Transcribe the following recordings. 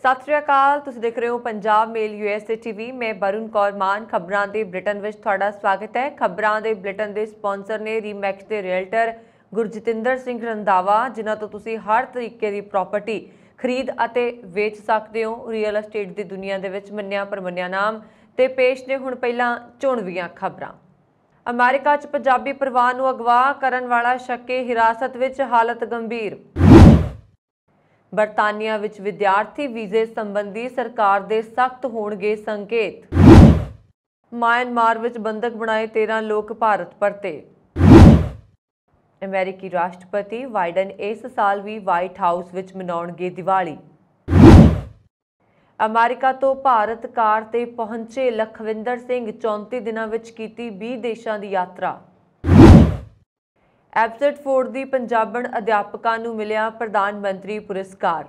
सत श्री अकाल, तुसीं देख रहे हो पंजाब मेल यूएसए टीवी। मैं वरुण कौर मान। खबरां दे बुलेटिन विच तुहाडा स्वागत है। खबरां दे बुलेटिन दे स्पॉन्सर ने रीमैक्स के रियल्टर गुरजतिंदर सिंह रंधावा, जिन्हां तो तुसीं हर तरीके की प्रॉपर्टी खरीद अते वेच सकते हो। रियल एस्टेट की दुनिया दे विच मन्निया परमन्निया नाम ते पेश ने हुण पहिलां चोणवीआं खबरां। अमेरिका च पंजाबी परिवार नूं अगवा करन वाला शक्के हिरासत विच, हालत गंभीर। बरतानिया विच विद्यार्थी वीजे संबंधी सरकार दे सख्त होणगे संकेत। म्यांमार विच बंधक बनाए 13 लोग भारत परते। अमेरिकी राष्ट्रपति बाइडन इस साल भी व्हाइट हाउस विच मनाउणगे दिवाली। अमेरिका तो भारत कार ते पहुंचे लखविंदर सिंह 34 दिनां विच कीती 20 देशां दी यात्रा। एब्सटफोर्ड की पंजाबण अध्यापकों नूं मिलिया प्रधानमंत्री पुरस्कार।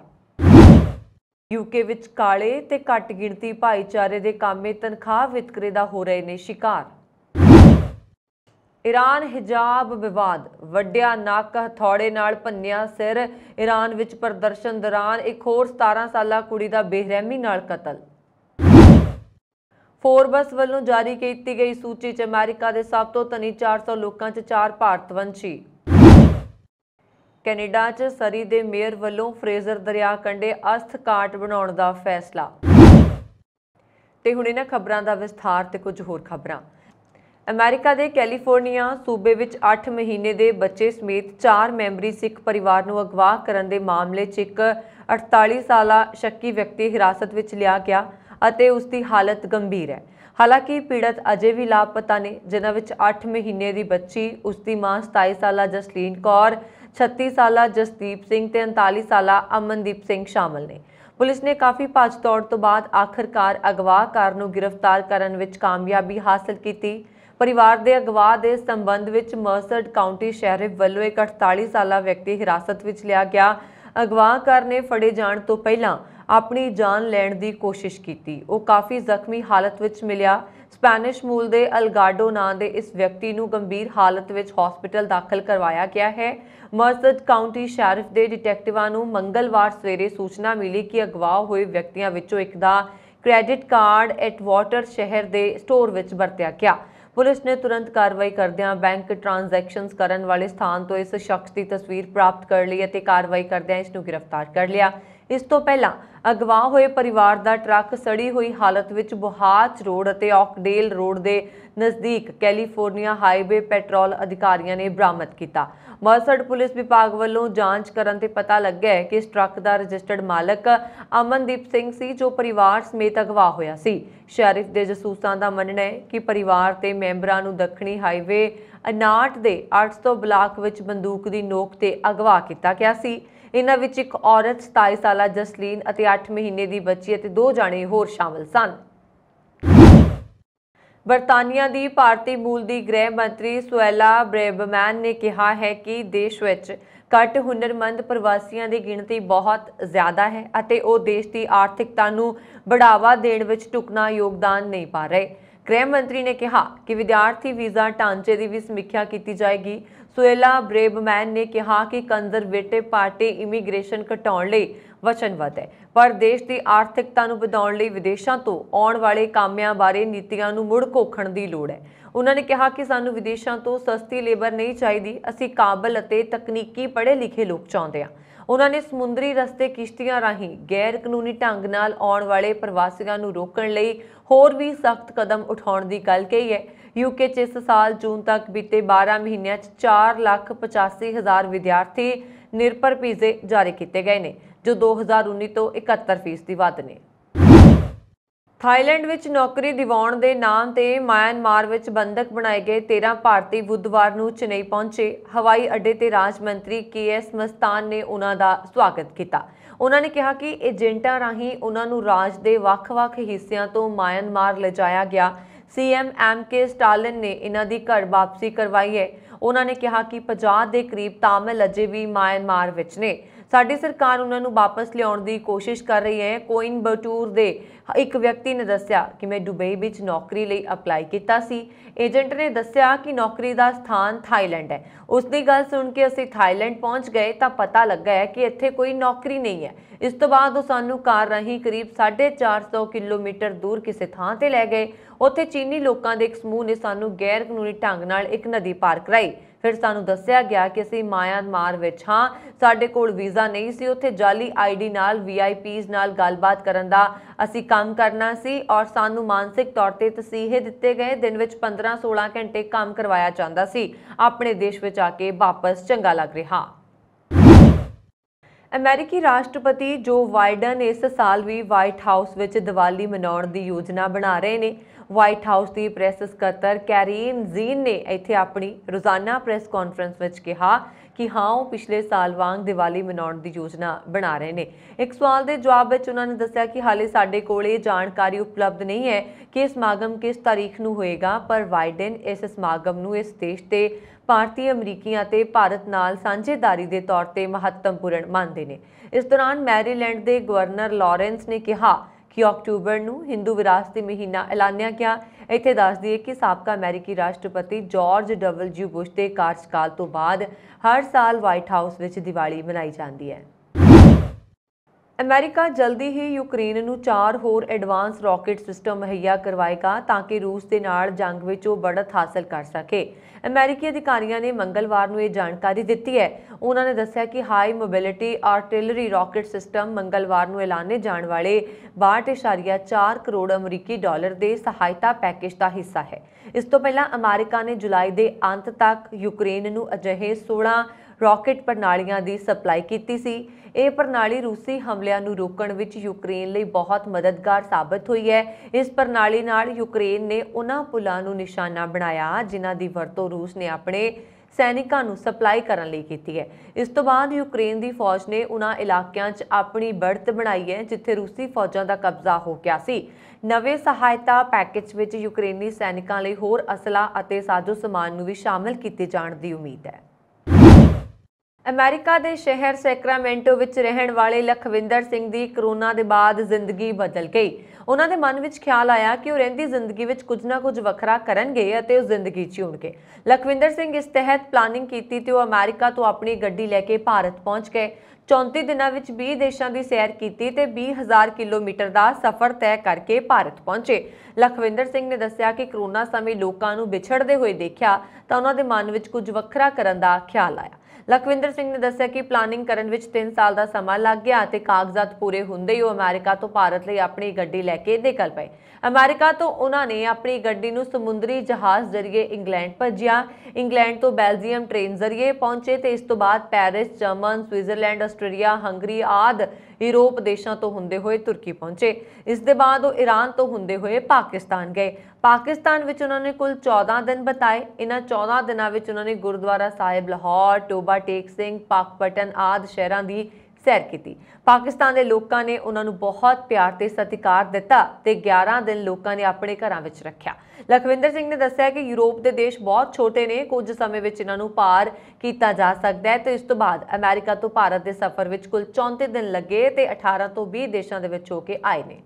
यूके विच काले ते घट गिणती भाईचारे दे कामे तनख्वाह वितकरे दा हो रहे ने शिकार। ईरान हिजाब विवाद, वड्डिया नक हथौड़े नाल भन्निया सिर। ईरान विच प्रदर्शन दौरान एक होर 17 साला कुड़ी दा बेरहमी नाल कतल। फोर्बस वालों जारी की गई सूची च अमेरिका के सब तो धनी 400 लोगों च 4 भारतवंशी। कैनेडा च सरी के मेयर वालों फ्रेजर दरिया कंढे अस्थ घाट बनाने का फैसला। ते हुण इन्हां खबरां दा विस्तार ते कुछ होर खबरां। अमेरिका के कैलीफोर्निया सूबे विच 8 महीने के बच्चे समेत 4 मैंबरी सिख परिवार नूं अगवा करन दे मामले च एक 48 साला शक्की व्यक्ति हिरासत विच लिया गया अते उसकी हालत गंभीर है। हालांकि पीड़त अजे भी लापता ने, जिन्हां विच 8 महीने की बच्ची, उसकी मां 27 साला जसलीन कौर, 36 साला जसदीप सिंह ते 39 साला अमनदीप सिंह शामिल ने। पुलिस ने काफ़ी भज दौड़ तो बाद आखिरकार अगवाकार नूं गिरफ्तार करन विच कामयाबी हासिल की। परिवार के अगवा के संबंध में मर्सड काउंटी शहरिफ वालों एक 48 साला व्यक्ति हिरासत में लिया गया। अगवाकार ने फड़े जाने तो पहला अपनी जान लैण की कोशिश की। वो काफ़ी जख्मी हालत में मिलिया। स्पैनिश मूल के अलगाडो नां दे इस व्यक्ति को गंभीर हालत में हॉस्पिटल दाखिल करवाया गया है। मर्सड काउंटी शैरिफ के डिटैक्टिवां नूं मंगलवार सवेरे सूचना मिली कि अगवा हुए व्यक्तियों विचों एक दा क्रेडिट कार्ड एटवाटर शहर के स्टोर में वरत्या गया। पुलिस ने तुरंत कार्रवाई करदियां बैंक ट्रांजैक्शनस करन वाले स्थान तो इस शख्स की तस्वीर प्राप्त कर ली और कार्रवाई करदियां इसनूं गिरफ्तार कर लिया। इस तो पहला अगवा हुए परिवार का ट्रक सड़ी हुई हालत में बुहाच रोड और ऑकडेल रोड के नज़दीक कैलीफोर्निया हाईवे पेट्रोल अधिकारियों ने बरामद किया। मर्सड पुलिस विभाग वालों जांच करन ते पता लग्या है कि इस ट्रक का रजिस्टर्ड मालक अमनदीप सिंह सी, जो परिवार समेत अगवा होया सी। शैरिफ के जसूसां का मनना है कि परिवार के मैंबरां नूं दक्षिणी हाईवे अनाट के 800 ब्लॉक विच बंदूक की नोक ते अगवा किया गया सी। इन्हां विच एक औरत 27 साला जसलीन अते 8 महीने की बच्ची अते 2 जाणे होर शामिल सन। बरतानिया की भारतीय मूल की गृह मंत्री सुएला ब्रेबमैन ने कहा है कि देश विच घट हुनरमंद प्रवासियों की गिणती बहुत ज़्यादा है अते वो देश की आर्थिकता नूं बढ़ावा देण विच ढुकना योगदान नहीं पा रहे। गृह मंत्री ने कहा कि विद्यार्थी वीज़ा ढांचे की भी समीक्षा की जाएगी। सुएला ब्रेबमैन ने कहा कि कंजरवेटिव पार्टी इमीग्रेशन घटाउण लई वचनबद्ध है, पर देश की आर्थिकता नूं वधाउण लई विदेशों तो आउण वाले कामिਆਂ बारे नीतियां नूं मुड़ घोखण की लोड़ है। उन्होंने कहा कि सानूं विदेशों तो सस्ती लेबर नहीं चाहिए, असीं काबल अते तकनीकी पढ़े लिखे लोग चाहुंदे हां। उन्होंने समुद्री रस्ते किश्तियां राहीं गैर कानूनी ढंग नाल आउण वाले प्रवासियों नूं रोकण लई होर भी सख्त कदम उठाउण की गल कही है। यूके च इस साल जून तक बीते 12 महीनों 4,85,000 विद्यार्थी निरभर वीजे जारी किए गए हैं, जो 2019 तो 71% वध ने। थाईलैंड विच नौकरी दिवाउण दे नाम ते म्यांमार विच बंधक बनाए गए 13 भारतीय बुधवार नूं चेन्नई पहुंचे। हवाई अड्डे ते राज मंत्री KS मस्तान ने उन्हां दा स्वागत किया। उन्होंने कहा कि एजेंटां राहीं उन्हां नूं राज दे वख-वख हिस्सिਆਂ तो म्यांमार ले जाया गया। CM MK स्टालिन ने इन्हां दी घर वापसी करवाई है। ਉਹਨਾਂ ਨੇ ਕਿਹਾ ਕਿ 50 ਦੇ ਕਰੀਬ ਤਾਮਿਲ ਅਜੇ ਵੀ ਮਿਆਂਮਾਰ ਵਿੱਚ ਨੇ। ਸਾਡੀ ਸਰਕਾਰ ਉਹਨਾਂ ਨੂੰ ਵਾਪਸ ਲਿਆਉਣ ਦੀ ਕੋਸ਼ਿਸ਼ ਕਰ ਰਹੀ ਹੈ। ਕੋਇੰਬਟੂਰ ਦੇ ਇੱਕ ਵਿਅਕਤੀ ਨੇ ਦੱਸਿਆ ਕਿ ਮੈਂ ਦੁਬਈ ਵਿੱਚ ਨੌਕਰੀ ਲਈ ਅਪਲਾਈ ਕੀਤਾ ਸੀ। ਏਜੰਟ ਨੇ ਦੱਸਿਆ ਕਿ ਨੌਕਰੀ ਦਾ ਸਥਾਨ ਥਾਈਲੈਂਡ ਹੈ। ਉਸ ਦੀ ਗੱਲ ਸੁਣ ਕੇ ਅਸੀਂ ਥਾਈਲੈਂਡ ਪਹੁੰਚ ਗਏ ਤਾਂ ਪਤਾ ਲੱਗਾ ਹੈ ਕਿ ਇੱਥੇ ਕੋਈ ਨੌਕਰੀ ਨਹੀਂ ਹੈ। ਇਸ ਤੋਂ ਬਾਅਦ ਉਹ ਸਾਨੂੰ ਕਾਰ ਰਾਹੀਂ ਕਰੀਬ 450 ਕਿਲੋਮੀਟਰ ਦੂਰ ਕਿਸੇ ਥਾਂ ਤੇ ਲੈ ਗਏ। ਉੱਥੇ ਚੀਨੀ ਲੋਕਾਂ ਦੇ ਇੱਕ ਸਮੂਹ ਨੇ ਸਾਨੂੰ ਗੈਰ ਕਾਨੂੰਨੀ ਢੰਗ ਨਾਲ ਇੱਕ ਨਦੀ ਪਾਰ ਕਰਾਈ। ਫਿਰ ਸਾਨੂੰ ਦੱਸਿਆ ਗਿਆ ਕਿ ਅਸੀਂ ਮਿਆਂਮਾਰ ਵਿੱਚ ਹਾਂ, ਸਾਡੇ ਕੋਲ ਵੀਜ਼ਾ ਨਹੀਂ ਸੀ। ਉੱਥੇ ਜਾਲੀ ਆਈਡੀ ਨਾਲ VIPs ਨਾਲ ਗੱਲਬਾਤ ਕਰਨ ਦਾ ਅਸੀਂ ਕੰਮ ਕਰਨਾ ਸੀ ਔਰ ਸਾਨੂੰ ਮਾਨਸਿਕ ਤੌਰ ਤੇ ਤਸੀਹੇ ਦਿੱਤੇ ਗਏ। ਦਿਨ ਵਿੱਚ 15-16 ਘੰਟੇ ਕੰਮ ਕਰਵਾਇਆ ਜਾਂਦਾ ਸੀ। ਆਪਣੇ ਦੇਸ਼ ਵਿੱਚ ਆ ਕੇ ਵਾਪਸ ਚੰਗਾ ਲੱਗ ਰਿਹਾ। ਅਮਰੀਕੀ ਰਾਸ਼ਟਰਪਤੀ ਜੋ ਬਾਈਡਨ ਇਸ ਸਾਲ ਵੀ ਵਾਈਟ ਹਾਊਸ ਵਿੱਚ ਦੀਵਾਲੀ ਮਨਾਉਣ ਦੀ ਯੋਜਨਾ ਬਣਾ ਰਹੇ ਨੇ। ਵਾਈਟ ਹਾਊਸ ਦੀ ਪ੍ਰੈਸ ਸਕੱਤਰ ਕੈਰੀਨ ਜ਼ੀਨ ਨੇ ਇੱਥੇ ਆਪਣੀ ਰੋਜ਼ਾਨਾ ਪ੍ਰੈਸ ਕਾਨਫਰੰਸ ਵਿੱਚ ਕਿਹਾ ਕਿ ਹਾਂ, ਉਹ ਪਿਛਲੇ ਸਾਲ ਵਾਂਗ ਦੀਵਾਲੀ ਮਨਾਉਣ ਦੀ ਯੋਜਨਾ ਬਣਾ ਰਹੇ ਨੇ। ਇੱਕ ਸਵਾਲ ਦੇ ਜਵਾਬ ਵਿੱਚ ਉਹਨਾਂ ਨੇ ਦੱਸਿਆ ਕਿ ਹਾਲੇ ਸਾਡੇ ਕੋਲ ਇਹ ਜਾਣਕਾਰੀ ਉਪਲਬਧ ਨਹੀਂ ਹੈ ਕਿ ਇਹ ਸਮਾਗਮ ਕਿਸ ਤਾਰੀਖ ਨੂੰ ਹੋਏਗਾ, ਪਰ ਬਾਈਡਨ ਇਸ ਸਮਾਗਮ ਨੂੰ ਇਸ ਦੇਸ਼ ਤੇ ਭਾਰਤੀ ਅਮਰੀਕੀਆਂ ਤੇ ਭਾਰਤ ਨਾਲ ਸਾਂਝੇਦਾਰੀ ਦੇ ਤੌਰ ਤੇ ਮਹੱਤਵਪੂਰਨ ਮੰਨਦੇ ਨੇ। ਇਸ ਦੌਰਾਨ ਮੈਰੀਲੈਂਡ ਦੇ ਗਵਰਨਰ ਲਾਰੈਂਸ ਨੇ ਕਿਹਾ ਕਿ ਅਕਤੂਬਰ ਨੂੰ ਹਿੰਦੂ ਵਿਰਾਸਤੀ ਮਹੀਨਾ ਐਲਾਨਿਆ ਗਿਆ। ਇੱਥੇ ਦੱਸ ਦਈਏ ਕਿ ਸਾਬਕਾ ਅਮਰੀਕੀ ਰਾਸ਼ਟਰਪਤੀ ਜਾਰਜ W. ਬੁਸ਼ ਦੇ ਕਾਰਜਕਾਲ ਤੋਂ ਬਾਅਦ ਹਰ ਸਾਲ ਵਾਈਟ ਹਾਊਸ ਵਿੱਚ ਦੀਵਾਲੀ ਮਨਾਈ ਜਾਂਦੀ ਹੈ। ਅਮਰੀਕਾ ਜਲਦੀ ਹੀ ਯੂਕਰੇਨ ਨੂੰ 4 ਹੋਰ ਐਡਵਾਂਸ ਰਾਕੇਟ ਸਿਸਟਮ ਮੁਹੱਈਆ ਕਰਵਾਏਗਾ ਤਾਂ ਕਿ ਰੂਸ ਦੇ ਨਾਲ ਜੰਗ ਵਿੱਚ ਉਹ ਬੜਤ ਹਾਸਲ ਕਰ ਸਕੇ। ਅਮਰੀਕੀ ਅਧਿਕਾਰੀਆਂ ਨੇ ਮੰਗਲਵਾਰ ਨੂੰ ਇਹ ਜਾਣਕਾਰੀ ਦਿੱਤੀ ਹੈ। ਉਹਨਾਂ ਨੇ ਦੱਸਿਆ ਕਿ high mobility artillery rocket system ਮੰਗਲਵਾਰ ਨੂੰ ਐਲਾਨੇ ਜਾਣ ਵਾਲੇ 62.4 ਕਰੋੜ ਅਮਰੀਕੀ ਡਾਲਰ ਦੇ ਸਹਾਇਤਾ ਪੈਕੇਜ ਦਾ ਹਿੱਸਾ ਹੈ। ਇਸ ਤੋਂ ਪਹਿਲਾਂ ਅਮਰੀਕਾ ਨੇ ਜੁਲਾਈ ਦੇ ਅੰਤ ਤੱਕ ਯੂਕਰੇਨ ਨੂੰ ਅਜਿਹੇ 16 ਰਾਕੇਟ ਪ੍ਰਣਾਲੀਆਂ ਦੀ ਸਪਲਾਈ ਕੀਤੀ ਸੀ। ਇਹ ਪ੍ਰਣਾਲੀ ਰੂਸੀ ਹਮਲਿਆਂ ਨੂੰ ਰੋਕਣ ਵਿੱਚ ਯੂਕਰੇਨ ਲਈ ਬਹੁਤ ਮਦਦਗਾਰ ਸਾਬਤ ਹੋਈ ਹੈ। ਇਸ ਪ੍ਰਣਾਲੀ ਨਾਲ ਯੂਕਰੇਨ ਨੇ ਉਹਨਾਂ ਪੁਲਾਂ ਨੂੰ ਨਿਸ਼ਾਨਾ ਬਣਾਇਆ ਜਿਨ੍ਹਾਂ ਦੀ ਵਰਤੋਂ ਰੂਸ ਨੇ ਆਪਣੇ ਸੈਨਿਕਾਂ ਨੂੰ ਸਪਲਾਈ ਕਰਨ ਲਈ ਕੀਤੀ ਹੈ। ਇਸ ਤੋਂ ਬਾਅਦ ਯੂਕਰੇਨ ਦੀ ਫੌਜ ਨੇ ਉਹਨਾਂ ਇਲਾਕਿਆਂ 'ਚ ਆਪਣੀ ਬੜਤ ਬਣਾਈ ਹੈ ਜਿੱਥੇ ਰੂਸੀ ਫੌਜਾਂ ਦਾ ਕਬਜ਼ਾ ਹੋ ਗਿਆ ਸੀ। ਨਵੇਂ ਸਹਾਇਤਾ ਪੈਕੇਜ ਵਿੱਚ ਯੂਕਰੇਨੀ ਸੈਨਿਕਾਂ ਲਈ ਹੋਰ ਅਸਲਾ ਅਤੇ ਸਾਜ਼ੋ ਸਮਾਨ ਨੂੰ ਵੀ ਸ਼ਾਮਲ ਕੀਤੇ ਜਾਣ ਦੀ ਉਮੀਦ ਹੈ। ਅਮਰੀਕਾ ਦੇ ਸ਼ਹਿਰ ਸੈਕਰਾਮੈਂਟੋ ਵਿੱਚ ਰਹਿਣ ਵਾਲੇ ਲਖਵਿੰਦਰ ਸਿੰਘ ਦੀ ਕਰੋਨਾ ਦੇ ਬਾਅਦ ਜ਼ਿੰਦਗੀ ਬਦਲ ਗਈ। ਉਹਨਾਂ ਦੇ ਮਨ ਵਿੱਚ ਖਿਆਲ ਆਇਆ ਕਿ ਉਹ ਰਹਿੰਦੀ ਜ਼ਿੰਦਗੀ ਵਿੱਚ ਕੁਝ ਨਾ ਕੁਝ ਵੱਖਰਾ ਕਰਨਗੇ ਅਤੇ ਉਹ ਜ਼ਿੰਦਗੀ ਜਿਉਣਗੇ। ਲਖਵਿੰਦਰ ਸਿੰਘ ਇਸ ਤਹਿਤ ਪਲਾਨਿੰਗ ਕੀਤੀ ਤੇ ਉਹ ਅਮਰੀਕਾ ਤੋਂ ਆਪਣੀ ਗੱਡੀ ਲੈ ਕੇ ਭਾਰਤ ਪਹੁੰਚ ਗਏ। 34 ਦਿਨਾਂ ਵਿੱਚ 20 ਦੇਸ਼ਾਂ ਦੀ ਸੈਰ ਕੀਤੀ ਤੇ 20,000 ਕਿਲੋਮੀਟਰ ਦਾ ਸਫ਼ਰ ਤੈਅ ਕਰਕੇ ਭਾਰਤ ਪਹੁੰਚੇ। ਲਖਵਿੰਦਰ ਸਿੰਘ ਨੇ ਦੱਸਿਆ ਕਿ ਕਰੋਨਾ ਸਮੇਂ ਲੋਕਾਂ ਨੂੰ ਵਿਛੜਦੇ ਹੋਏ ਦੇਖਿਆ ਤਾਂ ਉਹਨਾਂ ਦੇ ਮਨ ਵਿੱਚ ਕੁਝ ਵੱਖਰਾ ਕਰਨ ਦਾ ਖਿਆਲ ਆਇਆ। ਲਖਵਿੰਦਰ ਸਿੰਘ ਨੇ ਦੱਸਿਆ ਕਿ ਪਲਾਨਿੰਗ ਕਰਨ ਵਿੱਚ 3 ਸਾਲ ਦਾ ਸਮਾਂ ਲੱਗ ਗਿਆ ਅਤੇ ਕਾਗਜ਼ਾਤ ਪੂਰੇ ਹੁੰਦੇ ਹੀ ਉਹ ਅਮਰੀਕਾ ਤੋਂ ਭਾਰਤ ਲਈ ਆਪਣੀ ਗੱਡੀ ਲੈ ਕੇ ਨਿਕਲ ਪਏ। ਅਮਰੀਕਾ ਤੋਂ ਉਹਨਾਂ ਨੇ ਆਪਣੀ ਗੱਡੀ ਨੂੰ ਸਮੁੰਦਰੀ ਜਹਾਜ਼ ਜ਼ਰੀਏ ਇੰਗਲੈਂਡ ਭੇਜਿਆ। ਇੰਗਲੈਂਡ ਤੋਂ ਬੈਲਜੀਅਮ ਟ੍ਰੇਨ ਜ਼ਰੀਏ ਪਹੁੰਚੇ ਤੇ ਇਸ ਤੋਂ ਬਾਅਦ Paris, German, Switzerland, Australia, Hungary ਆਦਿ ਯੂਰਪ ਦੇਸ਼ਾਂ ਤੋਂ ਹੁੰਦੇ ਹੋਏ ਤੁਰਕੀ ਪਹੁੰਚੇ। ਇਸ ਦੇ ਬਾਅਦ ਉਹ ਈਰਾਨ ਤੋਂ ਹੁੰਦੇ ਹੋਏ ਪਾਕਿਸਤਾਨ ਗਏ। ਪਾਕਿਸਤਾਨ ਵਿੱਚ ਉਹਨਾਂ ਨੇ ਕੁੱਲ 14 ਦਿਨ ਬਿਤਾਏ। ਇਹਨਾਂ 14 ਦਿਨਾਂ ਵਿੱਚ ਉਹਨਾਂ ਨੇ ਗੁਰਦੁਆਰਾ ਸਾਹਿਬ ਲਾਹੌਰ, ਟੋਬਾ ਟੇਕ ਸਿੰਘ, ਪਾਕਪਟਨ ਆਦਿ ਸ਼ਹਿਰਾਂ ਦੀ ਸੈਰ ਕੀਤੀ। ਪਾਕਿਸਤਾਨ ਦੇ ਲੋਕਾਂ ਨੇ ਉਹਨਾਂ ਨੂੰ ਬਹੁਤ ਪਿਆਰ ਤੇ ਸਤਿਕਾਰ ਦਿੱਤਾ ਤੇ 11 ਦਿਨ ਲੋਕਾਂ ਨੇ ਆਪਣੇ ਘਰਾਂ ਵਿੱਚ ਰੱਖਿਆ। ਲਖਵਿੰਦਰ ਸਿੰਘ ਨੇ ਦੱਸਿਆ ਕਿ ਯੂਰਪ ਦੇ ਦੇਸ਼ ਬਹੁਤ ਛੋਟੇ ਨੇ, ਕੁਝ ਸਮੇਂ ਵਿੱਚ ਇਹਨਾਂ ਨੂੰ ਪਾਰ ਕੀਤਾ ਜਾ ਸਕਦਾ ਹੈ ਤੇ ਇਸ ਤੋਂ ਬਾਅਦ ਅਮਰੀਕਾ ਤੋਂ ਭਾਰਤ ਦੇ ਸਫ਼ਰ ਵਿੱਚ ਕੁੱਲ 34 ਦਿਨ ਲੱਗੇ ਤੇ 18 ਤੋਂ 20 ਦੇਸ਼ਾਂ ਦੇ ਵਿੱਚ ਹੋ ਕੇ ਆਏ ਨੇ।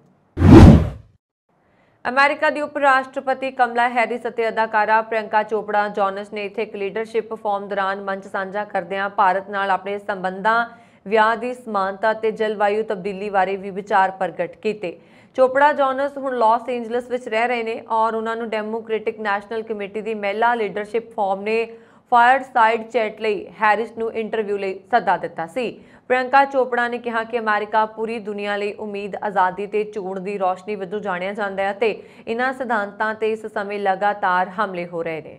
ਅਮਰੀਕਾ ਦੀ ਉਪ ਰਾਸ਼ਟਰਪਤੀ ਕਮਲਾ ਹੈਰਿਸ ਅਤੇ ਅਦਾਕਾਰਾ ਪ੍ਰਿਯੰਕਾ ਚੋਪੜਾ ਜੋਨਸ ਨੇ ਇੱਥੇ ਇੱਕ ਲੀਡਰਸ਼ਿਪ ਫੋਰਮ ਦੌਰਾਨ ਮੰਚ ਸਾਂਝਾ ਕਰਦਿਆਂ ਭਾਰਤ ਨਾਲ ਆਪਣੇ ਸੰਬੰਧਾਂ, ਵਿਆਹ ਦੀ ਸਮਾਨਤਾ ਤੇ ਜਲਵਾਯੂ ਤਬਦੀਲੀ ਬਾਰੇ ਵੀ ਵਿਚਾਰ ਪ੍ਰਗਟ ਕੀਤੇ। ਚੋਪੜਾ ਜੋਨਸ ਹੁਣ ਲਾਸ ਏਂਜਲਸ ਵਿੱਚ ਰਹਿ ਰਹੇ ਨੇ ਔਰ ਉਹਨਾਂ ਨੂੰ ਡੈਮੋਕ੍ਰੈਟਿਕ ਨੈਸ਼ਨਲ ਕਮੇਟੀ ਦੀ ਮਹਿਲਾ ਲੀਡਰਸ਼ਿਪ ਫੋਰਮ ਨੇ ਫਾਇਰਸਾਈਡ ਚੈਟ ਲਈ ਹੈਰਿਸ ਨੂੰ ਇੰਟਰਵਿਊ ਲਈ ਸੱਦਾ ਦਿੱਤਾ ਸੀ। ਪ੍ਰਿਯੰਕਾ ਚੋਪੜਾ ਨੇ ਕਿਹਾ ਕਿ ਅਮਰੀਕਾ ਪੂਰੀ ਦੁਨੀਆ ਲਈ ਉਮੀਦ, ਆਜ਼ਾਦੀ ਤੇ ਚੋਣ ਦੀ ਰੋਸ਼ਨੀ ਵਜੋਂ ਜਾਣਿਆ ਜਾਂਦਾ ਹੈ ਤੇ ਇਹਨਾਂ ਸਿਧਾਂਤਾਂ ਤੇ ਇਸ ਸਮੇਂ ਲਗਾਤਾਰ ਹਮਲੇ ਹੋ ਰਹੇ ਨੇ।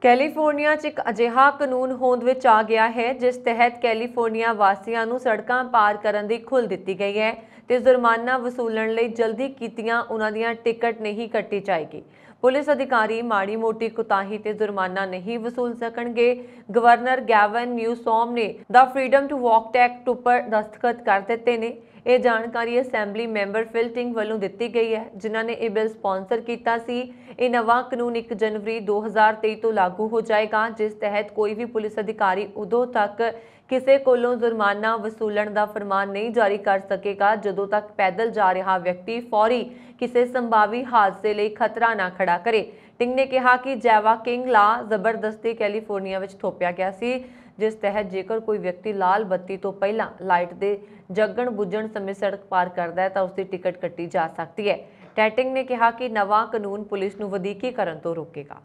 ਕੈਲੀਫੋਰਨੀਆ 'ਚ ਇੱਕ ਅਜਿਹਾ ਕਾਨੂੰਨ ਹੋਂਦ ਵਿੱਚ ਆ ਗਿਆ ਹੈ ਜਿਸ ਤਹਿਤ ਕੈਲੀਫੋਰਨੀਆ ਵਾਸੀਆਂ ਨੂੰ ਸੜਕਾਂ ਪਾਰ ਕਰਨ ਦੀ ਖੁੱਲ੍ਹ ਦਿੱਤੀ ਗਈ ਹੈ ਤੇ ਜੁਰਮਾਨਾ ਵਸੂਲਣ ਲਈ ਜਲਦੀ ਕੀਤੀਆਂ ਉਹਨਾਂ ਦੀਆਂ ਟਿਕਟ ਨਹੀਂ ਕੱਟੀ ਜਾਏਗੀ। ਪੁਲਿਸ ਅਧਿਕਾਰੀ ਮਾੜੀ ਮੋਟੀ ਕੁਤਾਹੀ ਤੇ ਜੁਰਮਾਨਾ ਨਹੀਂ ਵਸੂਲ ਸਕਣਗੇ। ਗਵਰਨਰ ਗੈਵਨ ਨਿਊਸੋਮ ਨੇ ਦਾ ਫਰੀडम ਟੂ ਵਾਕ ਐਕਟ ਉੱਪਰ ਦਸਤਖਤ ਕਰ ਦਿੱਤੇ ਨੇ। ਇਹ ਜਾਣਕਾਰੀ ਅਸੈਂਬਲੀ ਮੈਂਬਰ ਫਿਲ ਟਿੰਗ ਵੱਲੋਂ ਦਿੱਤੀ ਗਈ ਹੈ, ਜਿਨ੍ਹਾਂ ਨੇ ਇਹ ਬਿੱਲ ਸਪਾਂਸਰ ਕੀਤਾ ਸੀ। ਇਹ ਨਵਾਂ ਕਾਨੂੰਨ 1 ਜਨਵਰੀ 2023 ਤੋਂ ਲਾਗੂ ਹੋ ਜਾਏਗਾ, जिस तहत कोई भी पुलिस अधिकारी उदों तक किसी कोलों जुर्माना वसूलण का फरमान नहीं जारी कर सकेगा जदों तक पैदल जा रहा व्यक्ति फौरी किसी संभावी हादसे लिए खतरा ना खड़ा करे। टिंग ने कहा कि जैवा किंग ला जबरदस्ती कैलीफोर्निया में थोपिया गया सी, जिस तहत जेकर कोई व्यक्ति लाल बत्ती तो पहला लाइट के जगण बुझण समय सड़क पार करता है तो उसकी टिकट कट्टी जा सकती है। टैटिंग ने कहा कि नवा कानून पुलिस नूं वधीकीकरण तो रोकेगा।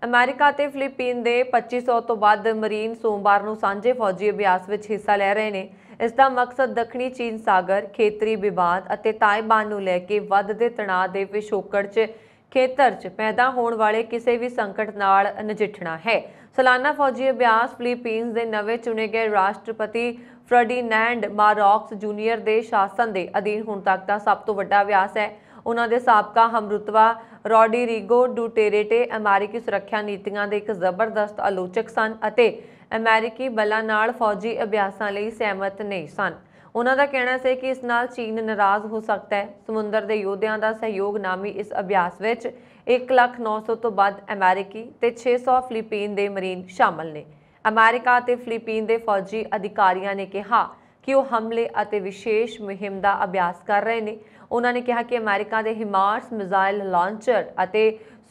अमेरिका ते फिलीपीन के 2500 तो वध मरीन सोमवार नूं सांझे फौजी अभ्यास में हिस्सा ले रहे हैं। इसका मकसद दक्षिणी चीन सागर खेतरी विवाद और ताइवान नूं लैके वधदे तणाव के पिछोकड़ च खेतर च पैदा होने वाले किसी भी संकट नाल नजिठना है। सालाना फौजी अभ्यास फिलीपीन्स के नवे चुने गए राष्ट्रपति फर्डिनैंड मार्कोस जूनीयर के शासन के अधीन हुण तक का सब तो वड्डा अभ्यास है। उन्हां दे साबका हमरुतबा रोड्रिगो डुटेरेटे अमेरिकी सुरक्षा नीतियां दे एक जबरदस्त आलोचक सन अते अमेरिकी बलां नाल फौजी अभ्यासां लई सहमत नहीं सन। उन्हां दा कहना है कि इस नाल चीन नाराज हो सकता है। समुंदर के योद्धियां दा सहयोग नामी इस अभ्यास विच 1,09,000 तो वध अमेरिकी ते 600 फिलीपीन के मरीन शामिल ने। अमेरिका ते फिलीपीन के फौजी अधिकारियों ने कहा कि वो हमले और विशेष मुहिम का अभ्यास कर रहे हैं। उन्होंने कहा कि अमेरिका के हिमार्स मिसाइल लॉन्चर और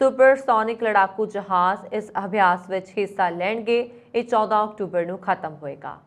सुपरसोनिक लड़ाकू जहाज़ इस अभ्यास में हिस्सा लेंगे। ये 14 अक्टूबर को खत्म होएगा।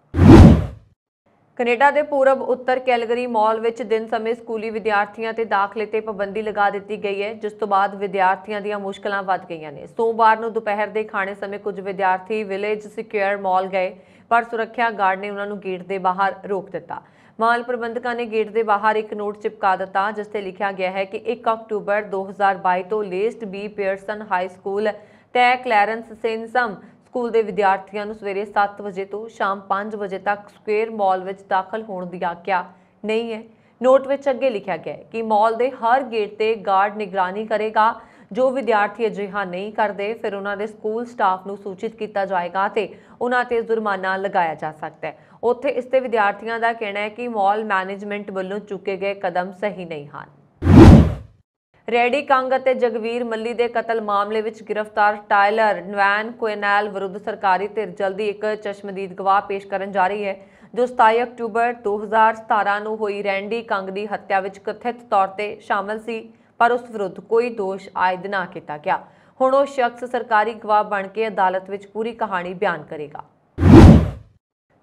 कनेडा के पूरब उत्तर कैलगरी मॉल में दिन समय स्कूली विद्यार्थियों के दाखिले पर पाबंदी लगा दी गई है, जिस तो बाद विद्यार्थियों दी मुश्किलां वध गईयां ने। सोमवार को दोपहर के खाने समय कुछ विद्यार्थी विलेज सिक्योर मॉल गए, पर सुरक्षा गार्ड ने उन्होंने गेट के बाहर रोक दिता। मॉल प्रबंधकों ने गेट के बाहर एक नोट चिपका दिता, जिस पर लिखा गया है कि 1 अक्टूबर 2022 तो लेस्ट बी पियर्सन हाई स्कूल ते क्लैरेंस सेंसम स्कूल के विद्यार्थियों को सवेरे 7 बजे तो शाम 5 बजे तक स्क्वेयर मॉल में दाखिल होने की आग्या नहीं है। नोट में अगे लिखा गया है कि मॉल के हर गेट पर गार्ड निगरानी करेगा। जो विद्यार्थी अजिहा नहीं करते फिर उन्होंने स्कूल स्टाफ को सूचित किया जाएगा तो उन्होंने जुर्माना लगाया जा सकता है। उत्थे इसते विद्यार्थियों का कहना है कि मॉल मैनेजमेंट वालों चुके गए कदम सही नहीं हैं। रैडी कंग और जगवीर मल्ली के कतल मामले में गिरफ्तार टायलर नवैन कोएनैल विरुद्ध सरकारी धिर जल्दी एक चश्मदीद गवाह पेश करन जा रही है, जो 27 अक्टूबर 2017 को हुई रैंडी कंग की हत्या में कथित तौर पर शामिल सी, पर उस विरुद्ध कोई दोष आयद ना किया गया। हुण वो शख्स सरकारी गवाह बन के अदालत में पूरी कहानी बयान करेगा।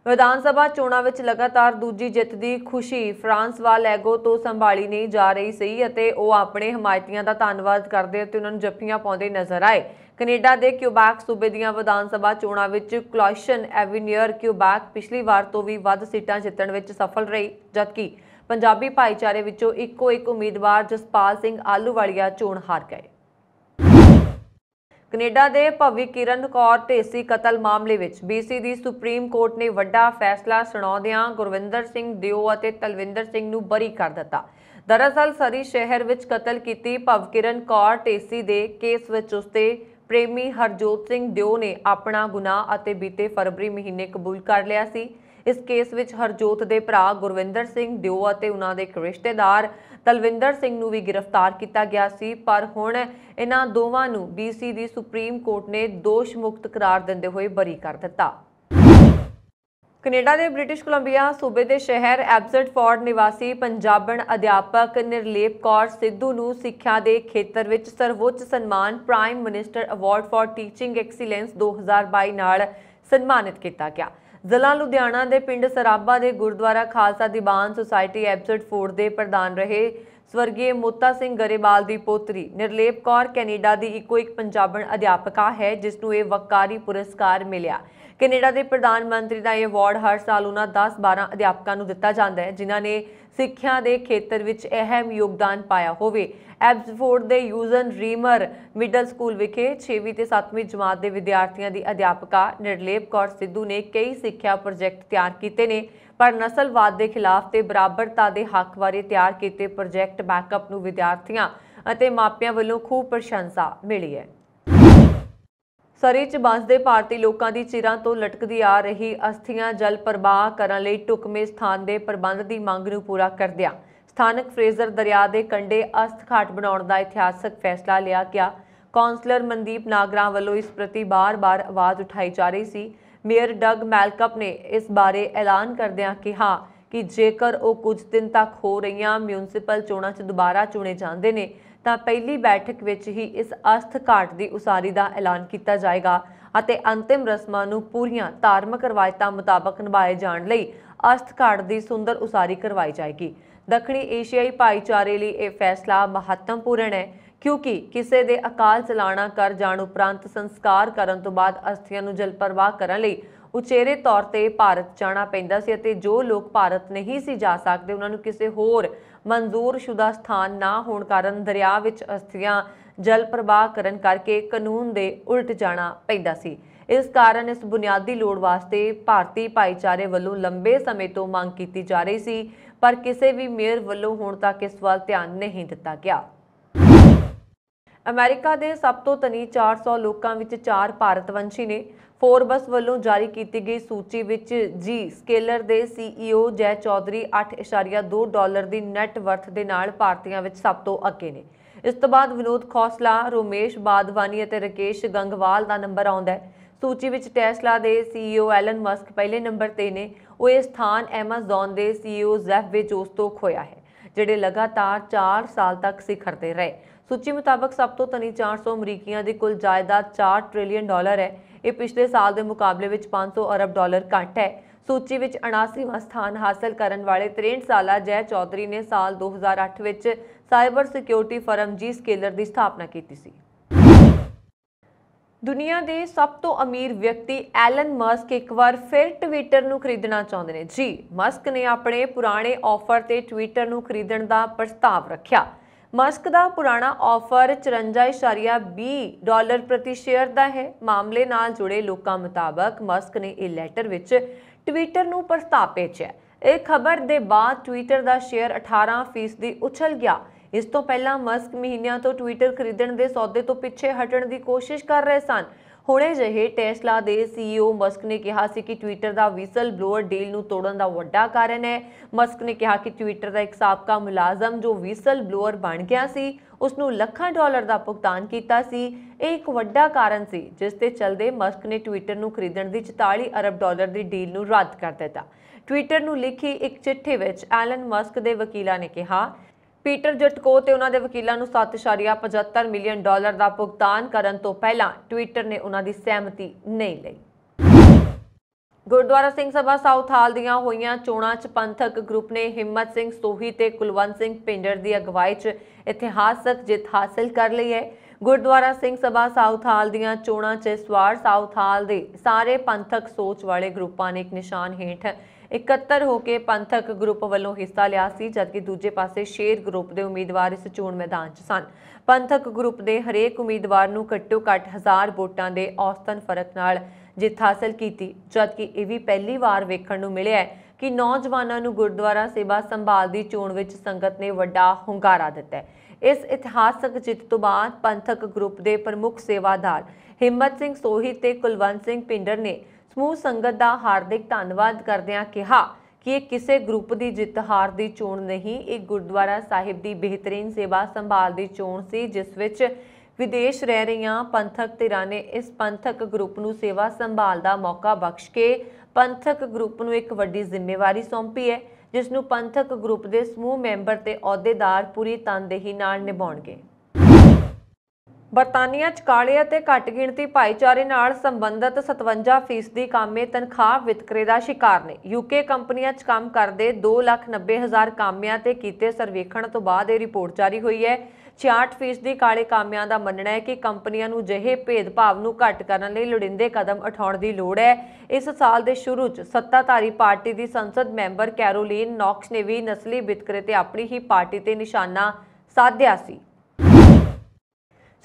विधान सभा चोणां विच लगातार दूजी जित की खुशी फ्रांसवा लैगो तो संभाली नहीं जा रही सी अते वो अपने हमायतियों का धन्नवाद करते ते उन्हां नूं जफ्फियां पाउंदे नजर आए। कनेडा के क्यूबैक सूबे दीआं विधान सभा चोणां विच क्लॉशन एवेन्यूर क्यूबैक पिछली वार तो भी वध सीटां जितण विच सफल रही, जबकि पंजाबी भाईचारे विचों इक्को एक उम्मीदवार जसपाल सिंह आलूवालिया चोण हार गए। कनेडा के भवी किरण कौर ढेसी कतल मामले में BC की सुप्रीम कोर्ट ने वड्डा फैसला सुणाउंदियां गुरविंदर सिंह दिओ और तलविंदर सिंह नूं बरी कर दिता। दरअसल सरी शहर में कतल की भवकिरण कौर ढेसी के केस में उसके प्रेमी हरजोत सिंह दिओ ने अपना गुनाह और बीते फरवरी महीने कबूल कर लिया सी। इस केस में हरजोत के भरा गुरविंदर सिंह दिओ और उन्होंने एक रिश्तेदार तलविंदर सिंह नूं भी गिरफ्तार किया गया सी, पर हुण इन्हां दोवां नूं BC की सुप्रीम कोर्ट ने दोष मुक्त करार देंदे हुए बरी कर दिता। कनेडा के ब्रिटिश कोलंबिया सूबे के शहर एब्सटफोर्ड निवासी पंजाबण अध्यापक निर्लेप कौर सिद्धू नूं सिक्ख्या के खेतर में सर्वोच्च सन्मान prime minister award for teaching excellence 2022 नाल सन्मानित किया गया। जिला लुधियाना के पिंड सराबा के गुरुद्वारा खालसा दीवान सोसायटी एब्सटफोर्ड के प्रधान रहे स्वर्गीय मोता सिंह गरेवाल की पोतरी निर्लेप कौर कैनेडा की इको एक पंजाबण अध्यापका है, जिसनों यह वकारी पुरस्कार मिलिया। कैनेडा के प्रधानमंत्री का यह अवार्ड हर साल उन्होंने 10-12 अध्यापकों को दिता जाता है जिन्होंने सिक्ख्या के खेतर में अहम योगदान पाया होवे। एब्सफोर्ड के यूजन रीमर मिडल स्कूल विखे 6वीं ते 7वीं जमात के विद्यार्थियों की अध्यापका निर्लेप कौर सिद्धू ने कई सिक्ख्या प्रोजैक्ट तैयार किए हैं, पर नस्लवाद के खिलाफ ते बराबरता के हक बारे तैयार किए प्रोजैक्ट बैकअप नूं विद्यार्थियों और मापियां वालों खूब प्रशंसा मिली है। ਸਰੀ 'ਚ ਵੱਸਦੇ ਭਾਰਤੀ ਲੋਕਾਂ ਦੀ ਚਿਰਾਂ ਤੋਂ ਲਟਕਦੀ ਆ ਰਹੀ ਅਸਥੀਆਂ ਜਲ ਪ੍ਰਵਾਹ ਕਰਨ ਲਈ ਢੁਕਵੇਂ ਸਥਾਨ ਦੇ ਪ੍ਰਬੰਧ ਦੀ ਮੰਗ ਨੂੰ ਪੂਰਾ ਕਰਦਿਆਂ ਸਥਾਨਕ ਫਰੇਜ਼ਰ ਦਰਿਆ ਦੇ ਕੰਢੇ ਅਸਥ ਘਾਟ ਬਣਾਉਣ ਦਾ ਇਤਿਹਾਸਕ ਫੈਸਲਾ ਲਿਆ ਗਿਆ। ਕੌਂਸਲਰ ਮਨਦੀਪ ਨਾਗਰਾ ਵੱਲੋਂ ਇਸ ਪ੍ਰਤੀ ਬਾਰ-ਬਾਰ ਆਵਾਜ਼ ਉਠਾਈ ਜਾ ਰਹੀ ਸੀ। ਮੇਅਰ ਡਗ ਮੈਲਕਪ ਨੇ ਇਸ ਬਾਰੇ ਐਲਾਨ ਕਰਦਿਆਂ ਕਿਹਾ ਕਿ ਜੇਕਰ ਉਹ ਕੁਝ ਦਿਨ ਤੱਕ ਹੋ ਰਹੀਆਂ ਮਿਊਨਿਸਪਲ ਚੋਣਾਂ 'ਚ ਦੁਬਾਰਾ ਚੁਣੇ ਜਾਂਦੇ ਨੇ ਤਾਂ ਪਹਿਲੀ ਬੈਠਕ ਵਿੱਚ ਹੀ ਇਸ ਅਸਥ ਘਾਟ ਦੀ ਉਸਾਰੀ ਦਾ ਐਲਾਨ ਕੀਤਾ ਜਾਏਗਾ ਅਤੇ ਅੰਤਿਮ ਰਸਮਾਂ ਨੂੰ ਪੂਰੀਆਂ ਧਾਰਮਿਕ ਰਵਾਇਤਾਂ ਮੁਤਾਬਕ ਨਿਭਾਏ ਜਾਣ ਲਈ ਅਸਥ ਘਾਟ ਦੀ ਸੁੰਦਰ ਉਸਾਰੀ ਕਰਵਾਈ ਜਾਏਗੀ। ਦੱਖਣੀ ਏਸ਼ੀਆਈ ਭਾਈਚਾਰੇ ਲਈ ਇਹ ਫੈਸਲਾ ਮਹੱਤਵਪੂਰਨ ਹੈ ਕਿਉਂਕਿ ਕਿਸੇ ਦੇ ਅਕਾਲ ਚਲਾਣਾ ਕਰ ਜਾਣ ਉਪਰੰਤ ਸੰਸਕਾਰ ਕਰਨ ਤੋਂ ਬਾਅਦ ਅਸਥੀਆਂ ਨੂੰ ਜਲ ਪ੍ਰਵਾਹ ਕਰਨ ਲਈ ਉਚੇਰੇ ਤੌਰ ਤੇ ਭਾਰਤ ਜਾਣਾ ਪੈਂਦਾ ਸੀ ਅਤੇ ਜੋ ਲੋਕ ਭਾਰਤ ਨਹੀਂ ਸੀ ਜਾ ਸਕਦੇ ਉਹਨਾਂ ਨੂੰ ਕਿਸੇ ਹੋਰ ਮਨਜ਼ੂਰਸ਼ੁਦਾ ਸਥਾਨ ਨਾ ਹੋਣ ਕਾਰਨ ਦਰਿਆ ਵਿੱਚ ਅਸਥੀਆਂ ਜਲ ਪ੍ਰਵਾਹ ਕਰਨ ਕਰਕੇ ਕਾਨੂੰਨ ਦੇ ਉਲਟ ਜਾਣਾ ਪੈਂਦਾ ਸੀ। ਇਸ ਕਾਰਨ ਇਸ ਬੁਨਿਆਦੀ ਲੋੜ ਵਾਸਤੇ ਭਾਰਤੀ ਭਾਈਚਾਰੇ ਵੱਲੋਂ ਲੰਬੇ ਸਮੇਂ ਤੋਂ ਮੰਗ ਕੀਤੀ ਜਾ ਰਹੀ ਸੀ ਪਰ ਕਿਸੇ ਵੀ ਮੇਅਰ ਵੱਲੋਂ ਹੁਣ ਤੱਕ ਇਸ ਵੱਲ ਧਿਆਨ ਨਹੀਂ ਦਿੱਤਾ ਗਿਆ। ਅਮਰੀਕਾ ਦੇ ਸਭ ਤੋਂ ਧਨੀ 400 ਲੋਕਾਂ ਵਿੱਚ 4 ਭਾਰਤਵੰਸ਼ੀ ਨੇ। ਫੋਰਬਸ ਵੱਲੋਂ ਜਾਰੀ ਕੀਤੀ ਗਈ ਸੂਚੀ ਵਿੱਚ ਜੀ ਸਕੇਲਰ ਦੇ CEO ਜੈ ਚੌਧਰੀ $8.2 ਦੀ ਨੈਟ ਵਰਥ ਦੇ ਨਾਲ ਭਾਰਤੀਆਂ ਵਿੱਚ ਸਭ ਤੋਂ ਅੱਗੇ ਨੇ। ਇਸ ਤੋਂ ਬਾਅਦ ਵਿਨੋਦ ਖੋਸਲਾ, ਰੋਮੇਸ਼ ਬਾਦਵਾਨੀ ਅਤੇ ਰਕੇਸ਼ ਗੰਗਵਾਲ ਦਾ ਨੰਬਰ ਆਉਂਦਾ ਹੈ। ਸੂਚੀ ਵਿੱਚ ਟੈਸਲਾ ਦੇ CEO ਐਲਨ ਮਸਕ ਪਹਿਲੇ ਨੰਬਰ ਤੇ ਨੇ। ਉਹ ਇਹ ਸਥਾਨ ਐਮਾਜ਼ਨ ਦੇ CEO ਜ਼ੈਫ ਬੇਜ਼ੋਸ ਤੋਂ ਖੋਇਆ ਹੈ ਜਿਹੜੇ ਲਗਾਤਾਰ 4 ਸਾਲ ਤੱਕ ਸਿਖਰ ਤੇ ਰਹੇ। ਸੂਚੀ ਮੁਤਾਬਕ ਸਭ ਤੋਂ ਧਨੀ 400 ਅਮਰੀਕੀਆਂ ਦੀ ਕੁੱਲ ਜਾਇਦਾਦ $4 ਟ੍ਰਿਲੀਅਨ ਹੈ। ਇਹ ਪਿਛਲੇ ਸਾਲ ਦੇ ਮੁਕਾਬਲੇ ਵਿੱਚ $500 ਅਰਬ ਘੱਟ ਹੈ। ਸੂਚੀ ਵਿੱਚ 79ਵਾਂ ਸਥਾਨ ਹਾਸਲ ਕਰਨ ਵਾਲੇ 63 ਸਾਲਾ ਜੈ ਚੌਧਰੀ ਨੇ ਸਾਲ 2008 ਵਿੱਚ ਸਾਈਬਰ ਸਿਕਿਉਰਿਟੀ ਫਰਮ ਜੀ ਸਕੇਲਰ ਦੀ ਸਥਾਪਨਾ ਕੀਤੀ ਸੀ। ਦੁਨੀਆ ਦੇ ਸਭ ਤੋਂ ਅਮੀਰ ਵਿਅਕਤੀ ਐਲਨ ਮਸਕ ਇੱਕ ਵਾਰ ਫਿਰ ਟਵਿੱਟਰ ਨੂੰ ਖਰੀਦਣਾ ਚਾਹੁੰਦੇ ਨੇ। ਜੀ ਮਸਕ ਨੇ ਆਪਣੇ ਪੁਰਾਣੇ ਆਫਰ ਤੇ ਟਵਿੱਟਰ ਨੂੰ ਖਰੀਦਣ ਦਾ ਪ੍ਰਸਤਾਵ ਰੱਖਿਆ। ਮਸਕ ਦਾ ਪੁਰਾਣਾ ਆਫਰ $54.20 ਪ੍ਰਤੀ ਸ਼ੇਅਰ ਦਾ ਹੈ। ਮਾਮਲੇ ਨਾਲ ਜੁੜੇ ਲੋਕਾਂ ਮੁਤਾਬਕ ਮਸਕ ਨੇ ਇਹ ਲੈਟਰ ਵਿੱਚ ਟਵਿੱਟਰ ਨੂੰ ਪ੍ਰਸਤਾਵ ਭੇਜਿਆ। ਇਹ ਖਬਰ ਦੇ ਬਾਅਦ ਟਵਿੱਟਰ ਦਾ ਸ਼ੇਅਰ 18% ਉਛਲ ਗਿਆ। ਇਸ ਤੋਂ ਪਹਿਲਾਂ ਮਸਕ ਮਹੀਨਿਆਂ ਤੋਂ ਟਵਿੱਟਰ ਖਰੀਦਣ ਦੇ ਸੌਦੇ ਤੋਂ ਪਿੱਛੇ ਹਟਣ ਦੀ ਕੋਸ਼ਿਸ਼ ਕਰ ਰਹੇ ਸਨ। ਹੁਣੇ ਜਿਹੇ ਟੈਸਲਾ ਦੇ CEO ਮਸਕ ਨੇ ਕਿਹਾ ਸੀ ਕਿ ਟਵਿੱਟਰ ਦਾ ਵਿਸਲ ਬਲੋਅਰ ਡੀਲ ਨੂੰ ਤੋੜਨ ਦਾ ਵੱਡਾ ਕਾਰਨ ਹੈ। ਮਸਕ ਨੇ ਕਿਹਾ ਕਿ ਟਵਿੱਟਰ ਦਾ ਇੱਕ ਸਾਬਕਾ ਮੁਲਾਜ਼ਮ ਜੋ ਵਿਸਲ ਬਲੋਅਰ ਬਣ ਗਿਆ ਸੀ ਉਸ ਨੂੰ ਲੱਖਾਂ ਡਾਲਰ ਦਾ ਭੁਗਤਾਨ ਕੀਤਾ ਸੀ। ਇਹ ਇੱਕ ਵੱਡਾ ਕਾਰਨ ਸੀ ਜਿਸ ਦੇ ਚੱਲਦੇ ਮਸਕ ਨੇ ਟਵਿੱਟਰ ਨੂੰ ਖਰੀਦਣ ਦੀ $44 ਅਰਬ ਦੀ ਡੀਲ ਨੂੰ ਰੱਦ ਕਰ ਦਿੱਤਾ। ਟਵਿੱਟਰ ਨੂੰ ਲਿਖੀ ਇੱਕ ਚਿੱਠੀ ਵਿੱਚ ਐਲਨ ਮਸਕ ਦੇ ਵਕੀਲਾਂ ਨੇ ਕਿਹਾ ਪੀਟਰ ਜਟਕੋ ਤੇ ਉਹਨਾਂ ਦੇ ਵਕੀਲਾਂ ਨੂੰ $7.75 ਮਿਲੀਅਨ ਦਾ ਭੁਗਤਾਨ ਕਰਨ ਤੋਂ ਪਹਿਲਾਂ ਟਵਿੱਟਰ ਨੇ ਉਹਨਾਂ ਦੀ ਸਹਿਮਤੀ ਨਹੀਂ ਲਈ। ਗੁਰਦੁਆਰਾ ਸਿੰਘ ਸਭਾ ਸਾਊਥ ਹਾਲ ਦੀਆਂ ਹੋਈਆਂ ਚੋਣਾਂ 'ਚ ਪੰਥਕ ਗਰੁੱਪ ਨੇ ਹਿੰਮਤ ਸਿੰਘ ਸੋਹੀ ਤੇ ਕੁਲਵੰਤ ਸਿੰਘ ਪਿੰਡਰ ਦੀ ਅਗਵਾਈ 'ਚ ਇਤਿਹਾਸਕ ਜਿੱਤ ਹਾਸਲ ਕਰ ਲਈ ਹੈ। ਗੁਰਦੁਆਰਾ ਸਿੰਘ ਸਭਾ ਸਾਊਥ ਹਾਲ ਦੀਆਂ ਚੋਣਾਂ 'ਚ ਇਸ ਵਾਰ ਸਾਊਥ ਹਾਲ ਦੇ ਸਾਰੇ ਪੰਥਕ ਸੋਚ ਵਾਲੇ ਗਰੁੱਪਾਂ ਨੇ ਇੱਕ ਨਿਸ਼ਾਨ ਹੇਠ ਇਕੱਤਰ ਹੋ ਕੇ ਪੰਥਕ ਗਰੁੱਪ ਵੱਲੋਂ ਹਿੱਸਾ ਲਿਆ ਸੀ ਜਦਕਿ ਦੂਜੇ ਪਾਸੇ ਸ਼ੇਰ ਗਰੁੱਪ ਦੇ ਉਮੀਦਵਾਰ ਇਸ ਚੋਣ ਮੈਦਾਨ 'ਚ ਸਨ। ਪੰਥਕ ਗਰੁੱਪ ਦੇ ਹਰੇਕ ਉਮੀਦਵਾਰ ਨੂੰ ਘੱਟੋ-ਘੱਟ 1000 ਵੋਟਾਂ ਦੇ ਔਸਤਨ ਫਰਕ ਨਾਲ ਜਿੱਤ ਹਾਸਲ ਕੀਤੀ ਜਦਕਿ ਇਹ ਵੀ ਪਹਿਲੀ ਵਾਰ ਵੇਖਣ ਨੂੰ ਮਿਲਿਆ ਕਿ ਨੌਜਵਾਨਾਂ ਨੂੰ ਗੁਰਦੁਆਰਾ ਸੇਵਾ ਸੰਭਾਲ ਦੀ ਚੋਣ ਵਿੱਚ ਸੰਗਤ ਨੇ ਵੱਡਾ ਹੁੰਗਾਰਾ ਦਿੱਤਾ ਹੈ। ਇਸ ਇਤਿਹਾਸਕ ਜਿੱਤ ਤੋਂ ਬਾਅਦ ਪੰਥਕ ਗਰੁੱਪ ਦੇ ਪ੍ਰਮੁੱਖ ਸੇਵਾਦਾਰ ਹਿੰਮਤ ਸਿੰਘ ਸੋਹੀ ਤੇ ਕੁਲਵੰਤ ਸਿੰਘ ਪਿੰਡਰ ਨੇ ਸਮੂਹ ਸੰਗਤ ਦਾ ਹਾਰਦਿਕ ਧੰਨਵਾਦ ਕਰਦਿਆਂ ਕਿਹਾ ਕਿ ਇਹ ਕਿਸੇ ਗਰੁੱਪ ਦੀ ਜਿੱਤ ਹਾਰ ਦੀ ਚੋਣ ਨਹੀਂ, ਇਹ ਗੁਰਦੁਆਰਾ ਸਾਹਿਬ ਦੀ ਬਿਹਤਰੀਨ ਸੇਵਾ ਸੰਭਾਲ ਦੀ ਚੋਣ ਸੀ ਜਿਸ ਵਿੱਚ ਵਿਦੇਸ਼ ਰਹਿ ਰਹੀਆਂ ਪੰਥਕ ਧਿਰਾਂ ਨੇ ਇਸ ਪੰਥਕ ਗਰੁੱਪ ਨੂੰ ਸੇਵਾ ਸੰਭਾਲ ਦਾ ਮੌਕਾ ਬਖਸ਼ ਕੇ ਪੰਥਕ ਗਰੁੱਪ ਨੂੰ ਇੱਕ ਵੱਡੀ ਜ਼ਿੰਮੇਵਾਰੀ ਸੌਂਪੀ ਹੈ ਜਿਸ ਨੂੰ ਪੰਥਕ ਗਰੁੱਪ ਦੇ ਸਮੂਹ ਮੈਂਬਰ ਤੇ ਅਹੁਦੇਦਾਰ ਪੂਰੀ ਤਨਦੇਹੀ ਨਾਲ ਨਿਭਾਉਣਗੇ। ਬਰਤਾਨੀਆ 'ਚ ਕਾਲੇ ਅਤੇ ਘੱਟ ਗਿਣਤੀ ਭਾਈਚਾਰੇ ਨਾਲ ਸੰਬੰਧਿਤ 57% ਕਾਮੇ ਤਨਖਾਹ ਵਿਤਕਰੇ ਦਾ ਸ਼ਿਕਾਰ ਨੇ। UK ਕੰਪਨੀਆਂ 'ਚ ਕੰਮ ਕਰਦੇ 2,90,000 ਕਾਮਿਆਂ ਤੇ ਕੀਤੇ ਸਰਵੇਖਣ ਤੋਂ ਬਾਅਦ ਇਹ ਰਿਪੋਰਟ ਜਾਰੀ ਹੋਈ ਹੈ। 66% ਕਾਲੇ ਕਾਮਿਆਂ ਦਾ ਮੰਨਣਾ ਹੈ ਕਿ ਕੰਪਨੀਆਂ ਨੂੰ ਅਜਿਹੇ ਭੇਦਭਾਵ ਨੂੰ ਘੱਟ ਕਰਨ ਲਈ ਲੋੜੀਂਦੇ ਕਦਮ ਉਠਾਉਣ ਦੀ ਲੋੜ ਹੈ। ਇਸ ਸਾਲ ਦੇ ਸ਼ੁਰੂ 'ਚ ਸੱਤਾਧਾਰੀ ਪਾਰਟੀ ਦੀ ਸੰਸਦ ਮੈਂਬਰ ਕੈਰੋਲੀਨ ਨੌਕਸ ਨੇ ਵੀ ਨਸਲੀ ਵਿਤਕਰੇ ਤੇ ਆਪਣੀ ਹੀ ਪਾਰਟੀ ਤੇ ਨਿਸ਼ਾਨਾ ਸਾਧਿਆ ਸੀ।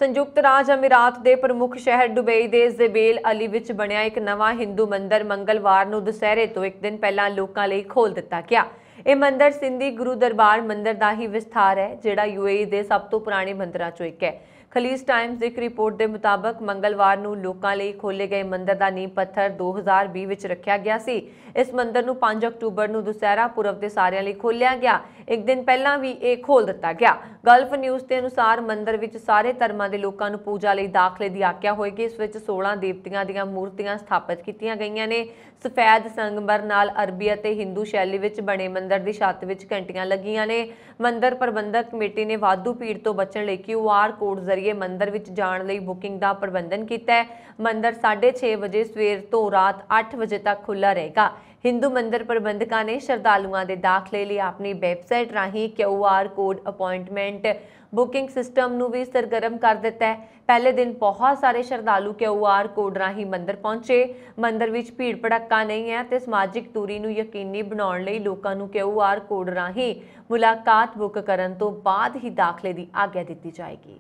ਸੰਯੁਕਤ ਰਾਜ ਅਮੀਰਾਤ ਦੇ ਪ੍ਰਮੁੱਖ ਸ਼ਹਿਰ ਦੁਬਈ ਦੇ ਜ਼ਬੇਲ ਅਲੀ ਵਿੱਚ ਬਣਿਆ ਇੱਕ ਨਵਾਂ ਹਿੰਦੂ ਮੰਦਿਰ ਮੰਗਲਵਾਰ ਨੂੰ ਦੁਸਹਿਰੇ ਤੋਂ ਇੱਕ ਦਿਨ ਪਹਿਲਾਂ ਲੋਕਾਂ ਲਈ ਖੋਲ੍ਹ ਦਿੱਤਾ ਗਿਆ। ਇਹ ਮੰਦਿਰ ਸਿੰਧੀ ਗੁਰੂ ਦਰਬਾਰ ਮੰਦਿਰ ਦਾ ਹੀ ਵਿਸਥਾਰ ਹੈ ਜਿਹੜਾ UAE ਦੇ ਸਭ ਤੋਂ ਪੁਰਾਣੇ ਮੰਦਿਰਾਂ ਚੋਂ ਇੱਕ ਹੈ। ਖਲੀਜ ਟਾਈਮਜ਼ ਦੀ ਇੱਕ ਰਿਪੋਰਟ ਦੇ ਮੁਤਾਬਕ ਮੰਗਲਵਾਰ ਨੂੰ ਲੋਕਾਂ ਲਈ ਖੋਲੇ ਗਏ ਮੰਦਿਰ ਦਾ ਨੀਂਹ ਪੱਥਰ 2020 ਵਿੱਚ ਰੱਖਿਆ ਗਿਆ ਸੀ। ਇਸ ਮੰਦਿਰ ਨੂੰ 5 ਅਕਤੂਬਰ ਨੂੰ ਦੁਸਹਿਰਾ ਪੁਰਬ ਦੇ ਸਾਰਿਆਂ ਲਈ ਖੋਲ੍ਹਿਆ ਗਿਆ। ਇੱਕ ਦਿਨ ਪਹਿਲਾਂ ਵੀ ਇਹ ਖੋਲ੍ਹ ਦਿੱਤਾ ਗਿਆ। ਗਲਫ ਨਿਊਜ਼ ਦੇ ਅਨੁਸਾਰ ਮੰਦਿਰ ਵਿੱਚ ਸਾਰੇ ਧਰਮਾਂ ਦੇ ਲੋਕਾਂ ਨੂੰ ਪੂਜਾ ਲਈ ਦਾਖਲੇ ਦੀ ਆਗਿਆ ਹੋਏਗੀ। ਇਸ ਵਿੱਚ 16 ਦੇਵਤਿਆਂ ਦੀਆਂ ਮੂਰਤੀਆਂ ਸਥਾਪਿਤ ਕੀਤੀਆਂ ਗਈਆਂ ਨੇ। ਸਫੈਦ ਸੰਗਮਰ ਨਾਲ ਅਰਬੀ ਅਤੇ ਹਿੰਦੂ ਸ਼ੈਲੀ ਵਿੱਚ ਬਣੇ ਮੰਦਿਰ ਦੀ ਛੱਤ ਵਿੱਚ ਘੰਟੀਆਂ ਲੱਗੀਆਂ ਨੇ। ਮੰਦਿਰ ਪ੍ਰਬੰਧਕ ਕਮੇਟੀ ਨੇ ਵਾਧੂ ਭੀੜ ਤੋਂ ਬਚਣ ਲਈ QR ਕੋਡ ਜ਼ਰੀਏ ਮੰਦਿਰ ਵਿੱਚ ਜਾਣ ਲਈ ਬੁਕਿੰਗ ਦਾ ਪ੍ਰਬੰਧਨ ਕੀਤਾ ਹੈ। ਮੰਦਿਰ 6:30 ਵਜੇ ਸਵੇਰ ਤੋਂ ਰਾਤ 8 ਵਜੇ ਤੱਕ ਖੁੱਲ੍ਹਾ ਰਹੇਗਾ। ਹਿੰਦੂ ਮੰਦਿਰ ਪ੍ਰਬੰਧਕਾਂ ਨੇ ਸ਼ਰਧਾਲੂਆਂ ਦੇ ਦਾਖਲੇ ਲਈ ਆਪਣੀ ਵੈਬਸਾਈਟ ਰਾਹੀਂ QR code appointment booking system ਨੂੰ ਵੀ ਸਰਗਰਮ ਕਰ ਦਿੱਤਾ ਹੈ। ਪਹਿਲੇ ਦਿਨ ਬਹੁਤ ਸਾਰੇ ਸ਼ਰਧਾਲੂ QR ਕੋਡ ਰਾਹੀਂ ਮੰਦਿਰ ਪਹੁੰਚੇ। ਮੰਦਿਰ ਵਿੱਚ ਭੀੜ ਭੜੱਕਾ ਨਹੀਂ ਹੈ ਤੇ ਸਮਾਜਿਕ ਦੂਰੀ ਨੂੰ ਯਕੀਨੀ ਬਣਾਉਣ ਲਈ ਲੋਕਾਂ ਨੂੰ QR ਕੋਡ ਰਾਹੀਂ ਮੁਲਾਕਾਤ ਬੁੱਕ ਕਰਨ ਤੋਂ ਬਾਅਦ ਹੀ ਦਾਖਲੇ ਦੀ ਆਗਿਆ ਦਿੱਤੀ ਜਾਏਗੀ।